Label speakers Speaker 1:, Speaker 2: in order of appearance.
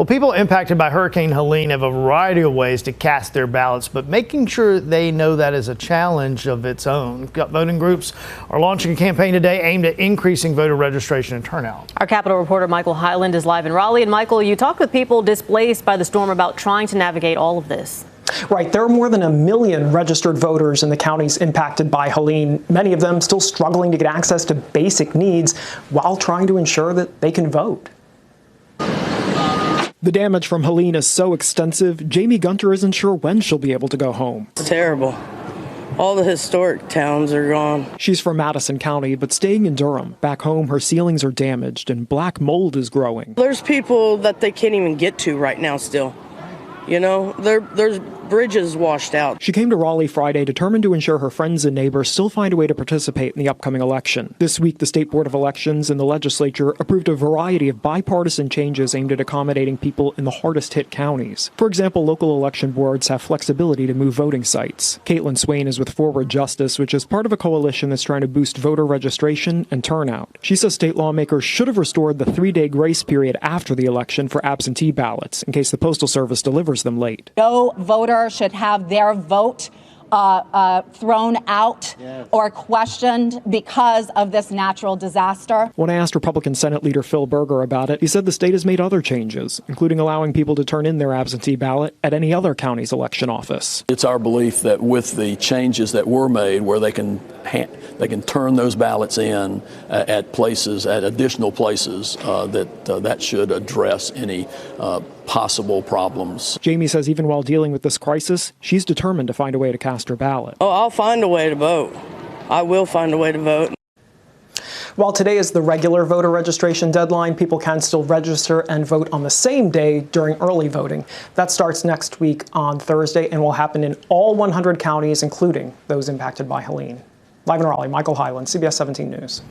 Speaker 1: Well, people impacted by Hurricane Helene have a variety of ways to cast their ballots, but making sure they know that is a challenge of its own. Voting groups are launching a campaign today aimed at increasing voter registration and turnout.
Speaker 2: Our Capitol reporter Michael Hyland is live in Raleigh. And Michael, you talked with people displaced by the storm about trying to navigate all of this.
Speaker 3: Right. There are more than 1 million registered voters in the counties impacted by Helene, many of them still struggling to get access to basic needs while trying to ensure that they can vote. The damage from Helene is so extensive, Jamie Gunter isn't sure when she'll be able to go home.
Speaker 4: It's terrible. All the historic towns are gone.
Speaker 3: She's from Madison County, but staying in Durham. Back home, her ceilings are damaged and black mold is growing.
Speaker 4: There's people that they can't even get to right now still. You know, there's bridges washed out.
Speaker 3: She came to Raleigh Friday determined to ensure her friends and neighbors still find a way to participate in the upcoming election. This week, the State Board of Elections and the legislature approved a variety of bipartisan changes aimed at accommodating people in the hardest hit counties. For example, local election boards have flexibility to move voting sites. Caitlin Swain is with Forward Justice, which is part of a coalition that's trying to boost voter registration and turnout. She says state lawmakers should have restored the 3-day grace period after the election for absentee ballots in case the Postal Service delivers them late.
Speaker 5: No voter should have their vote thrown out or questioned because of this natural disaster.
Speaker 3: When I asked Republican Senate Leader Phil Berger about it, he said the state has made other changes, including allowing people to turn in their absentee ballot at any other county's election office.
Speaker 6: It's our belief that with the changes that were made where they can turn those ballots in at additional places, that should address any possible problems.
Speaker 3: Jamie says even while dealing with this crisis, she's determined to find a way to cast her ballot.
Speaker 4: Oh, I'll find a way to vote. I will find a way to vote.
Speaker 3: While today is the regular voter registration deadline, people can still register and vote on the same day during early voting. That starts next week on Thursday and will happen in all 100 counties, including those impacted by Helene. Live in Raleigh, Michael Hyland, CBS 17 News.